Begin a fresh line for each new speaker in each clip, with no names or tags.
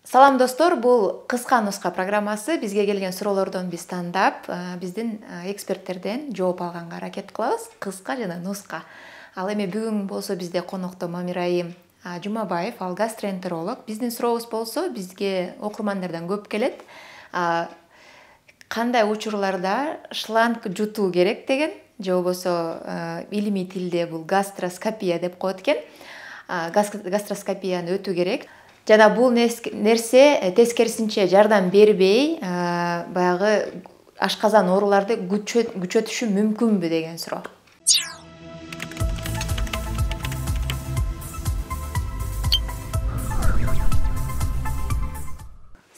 Салам достор, бул кыска нуска программасы. Бизге келген суроолордон биз тандап, биздин эксперттерден жооп алганга аракет кылабыз. Кыска жана нуска. Ал эми бүгүн болсо бизде конокто Мамирайым Жумабаев, ал гастроэнтеролог. Биздин сурообуз болсо бизге окурмандардан көп келет. Кандай учурларда шланг жутуу керек деген, же болбосо илимий тилде бул гастроскопия деп коет экен. Гастроскопияны өтүү керек. Жана бул нерсе тескерисинче жардам бербей, баягы ашказан ооруларды күчөтүшү мүмкүнбү деген суроо.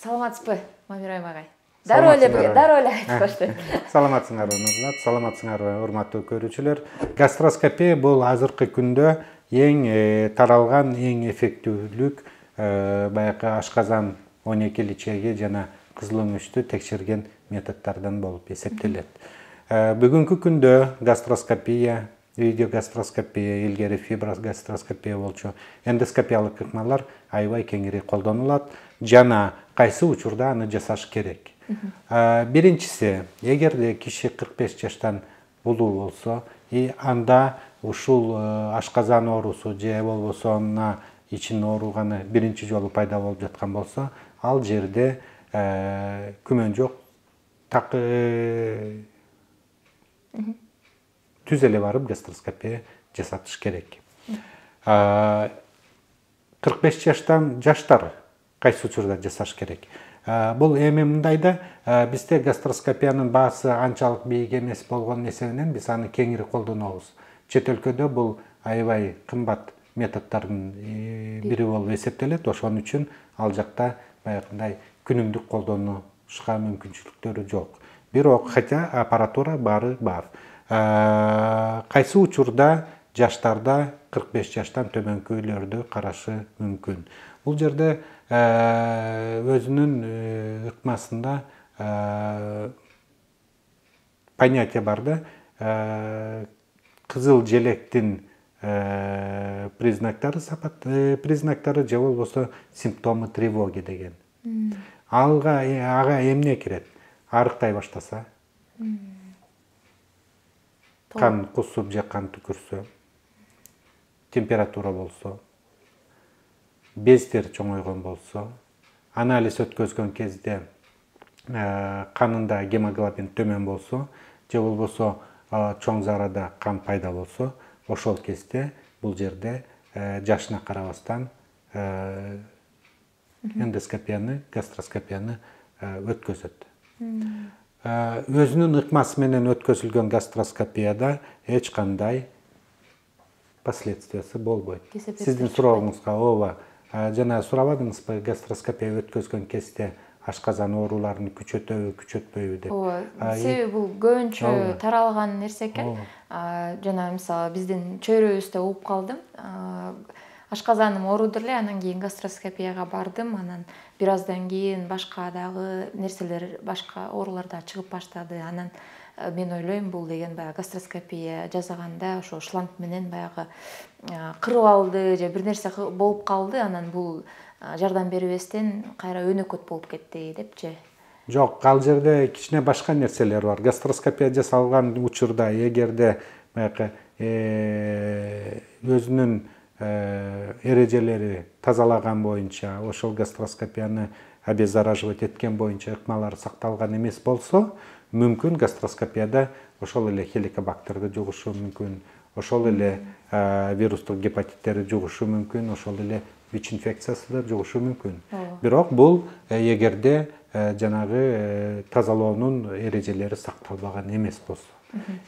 Саламатсызбы, Мамирайым агай? Дароо эле айтып баштайт.
Саламатсыңарбы, Нурлат, саламатсыңарбы, урматтуу көрүүчүлөр. Гастроскопия бул азыркы күндө эң таралган, эң эффективдүүлүк баягы ашказан 12 ичеги жана кызыл өңүчтү текшерген методдордон болуп эсептелет. Бүгүнкү күндө гастроскопия, видеогастроскопия, илгери фиброгастроскопия болчу эндоскопиялык ыкмалар аябай кеңири колдонулат жана кайсы учурда аны жасаш керек. Биринчиси, эгерде киши 45 жаштан улуу болсо, анда ушул ашказан оорусу же болбосо ичин ооруганы биринчи жолу пайда болуп жаткан болсо, ал жерде күмөн жок, так түз эле барып гастроскопия жасатыш керек. 45 жаштан жаштар кайсы учурда жасаш керек? Бул эми мындайда, бизде гастроскопиянын баасы анчалык бийик эмес болгон эсебинен биз аны кеңири колдонобуз. Чет өлкөдө бул аябай кымбат методдордун бири болуп эсептелет. Ошон үчүн ал жакта баягындай күнүмдүк колдонушка мүмкүнчүлүктөрү жок. Бирок хотя аппаратура баары бар. Кайсы учурда жаштарда 45 жаштан төмөнкүлөрдү карашы мүмкүн. Бул жерде өзүнүн ыкмасында понятие бар да, кызыл желектин признактары же болбосо симптомы тревоги деген. Ага эмне кирет? Арыктай баштаса, кан кусуп же кан түкүрсө, температура болсо, бездер чоңойгон болсо, анализ өткөзгөн кезде канында гемоглобин төмөн болсо, же болбосо чоң зарада кан пайда болсо, ошол кезде бул жерде жашына карабастан эндоскопияны, гастроскопияны өткөзөт. Өзүнүн ыкмасы менен өткөзүлгөн гастроскопияда эч кандай последствиясы болбойт. Сиздин сурооңузга ооба, жана сурабадыңызбы, гастроскопия өткөзгөн кезде ашказан ооруларын күчөтөбү, күчөтпөйбү деп.
Себеби бул көбүнчө таралган нерсе экен. Жана мисалы биздин чөйрөбүздө угуп калдым. Ашказаным ооруду эле, анан кийин гастроскопияга бардым, анан бир аздан кийин башка дагы нерселер, башка оорулар да чыгып баштады. Анан мен ойлойм, бул деген баягы гастроскопия жасаганда ошо шланг менен баягы кырып алды же бир нерсе болуп калды, анан бул жардам бербестен кайра өнөкөт болуп кетти депчи.
Жок, ал жерде кичине башка нерселер бар. Гастроскопия жасалган учурда эгерде баягы өзүнүн эрежелери тазалаган боюнча, ошол гастроскопияны обеззараживать эткен боюнча ыкмалар сакталган эмес болсо, мүмкүн гастроскопияда ошол эле хеликобактерди жугушу мүмкүн, ошол эле вирустук гепатиттерди жугушу мүмкүн, ошол эле ВИЧ инфекциясы да жугушу мүмкүн. Бирок бул эгерде жанагы тазалоонун эрежелери сакталбаган эмес болсо.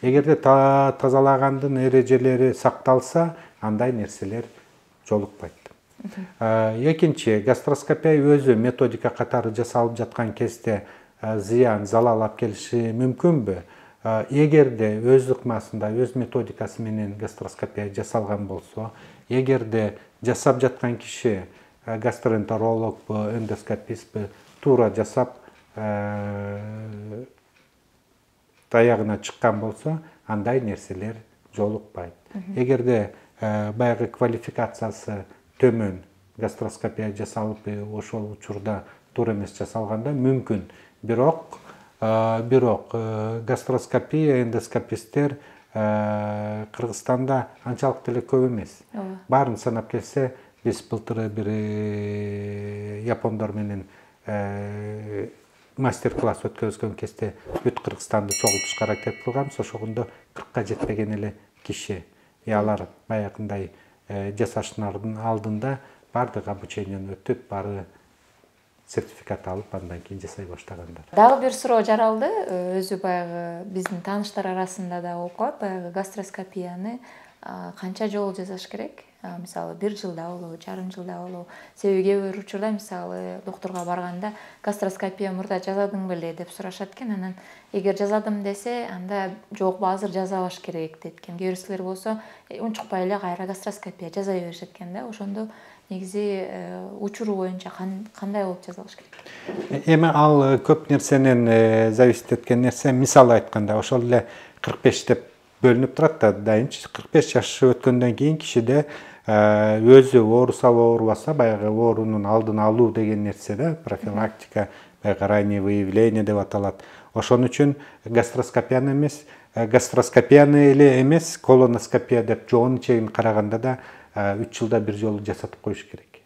Эгерде тазалагандын эрежелери сакталса, андай нерселер жолукпайт. Экинчи, гастроскопия өзү методика катары жасалып жаткан кезде зыян, залал алып келиши мүмкүнбү? Эгерде өз ыкмасында, өз методикасы менен гастроскопия жасалган болсо, эгерде жасап жаткан киши гастроэнтерологбу, эндоскопистпи, туура жасап таягына чыккан болсо, андай нерселер жолукпайт. Эгерде баягы квалификациясы төмөн гастроскопия жасалып ошол учурда туура эмес жасалганда мүмкүн. Бирок гастроскопия, эндоскописттер Кыргызстанда анчалык деле көп эмес. Баарын санап келсе, биз былтыр бир япондор менен мастер-класс өткөзгөн кезде бүт Кыргызстанды чогултушка аракет кылганбыз. Ошондо 40ка жетпеген эле киши. Алар баягындай жасашынардын алдында бардык обучениени өтүп, баары сертификат алып, андан кийин жасай баштагандар.
Дагы бир суроо жаралды. Өзү баягы биздин тааныштар арасында да болуп калат. Баягы гастроскопияны канча жолу жасаш керек? Мисалы 1 жылда болобу, жарым жылда болобу. Себеби кээ бир учурда мисалы доктурга барганда гастроскопия мурда жасадың беле деп сурашат экен. Анан эгер жасадым десе, анда жок, азыр жасабаш керек дейт экен. Кээ бирсилер болсо, унчукпай эле кайра гастроскопия жасай беришет экен да. Ошондо негизи учуру боюнча кандай болуп жасалыш керек?
Эми ал көп нерсенен зависит эткен нерсе. Мисалы айтканда, ошол эле 45 деп бөлүнүп турат да, дайынчы 45 жаш өткөндөн кийин кишиде өзү ооруса оорубаса, баягы оорунун алдын алуу деген нерсе да, профилактика, баягы раннее выявление деп аталат. Ошон үчүн гастроскопияны эле эмес, колоноскопия деп жоонун чегин караганда да 3 жылда 1 жолу жасатып коюш керек.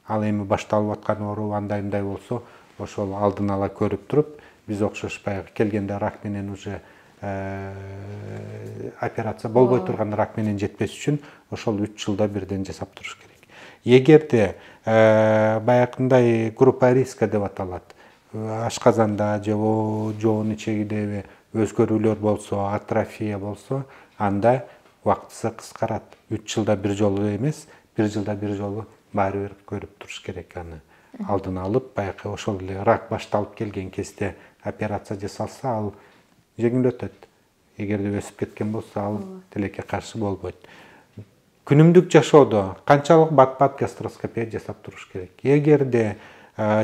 Ал эми башталып аткан оору андай болсо, ошол алдын ала көрүп туруп, биз окшош баягы келгенде рак менен уже операция болбой турган рак менен жетпес үчүн ошол 3 жылда бирден жасап туруш керек. Эгерде баягындай группа риска деп аталат, ашказанда же жоонун ичегиде өзгөрүүлөр болсо, атрофия болсо, анда убактысы кыскарат. 3 жылда 1 жолу эмес, 1 жылда 1 жолу баары бир көрүп туруш керек. Аны алдын алып, баягы ошол эле рак башталып келген кезде операция жасалса, ал жеңилөтөт. Эгерде өсүп кеткен болсо, ал тилекке каршы болбойт. Күнүмдүк жашоодо канчалык бат-бат гастроскопия жасап туруш керек? Эгерде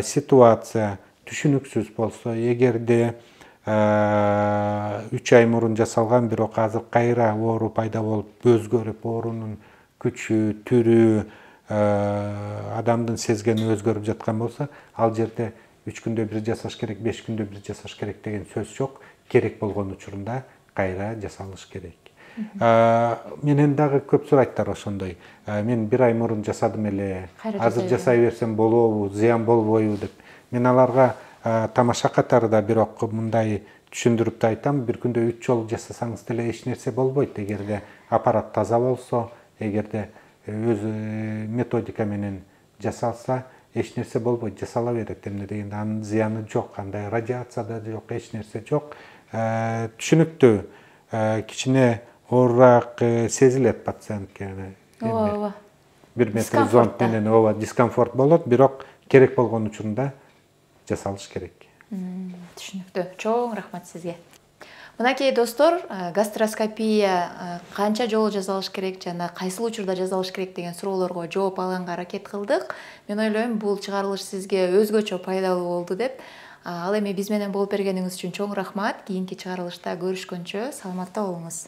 ситуация түшүнүксүз болсо, эгерде 3 ай мурун жасалган, бирок азыр кайра оору пайда болуп, өзгөрүп, оорунун күчү, түрү, адамдын сезгени өзгөрүп жаткан болсо, ал жерде 3 күндө бир жасаш керек, 5 күндө бир жасаш керек деген сөз жок. Керек болгон учурунда кайра жасалыш керек. Менен дагы көп сурайттар ошондой. Мен 1 ай мурун жасадым эле, азыр жасай берсем болобу, зыян болбойбу деп. Мен аларга тамаша катарда бирок мындай түшүндүрүп да айтам, 1 күндө 3 жолу жасасаңыз деле эч нерсе болбойт. Эгерде аппарат таза болсо, эгерде өз методика менен жасалса, эч нерсе болбойт, жасала берет. Эмне дегенде анын зыяны жок, андай радиация да жок, эч нерсе жок. Түшүнүктүү, кичине оорураак сезилет пациентке. Бир метр зонд менен дискомфорт болот, бирок керек болгон учурунда жасалыш керек.
Түшүнүктүү. Чоң рахмат сизге. Мынакей достор, гастроскопия канча жолу жасалыш керек жана кайсыл учурда жасалыш керек деген суроолорго жооп алганга аракет кылдык. Мен ойлойм, бул чыгарылыш сизге өзгөчө пайдалуу болду деп. Ал эми биз менен болуп бергениңиз үчүн чоң рахмат. Кийинки чыгарылышта көрүшкөнчө саламатта болуңуз.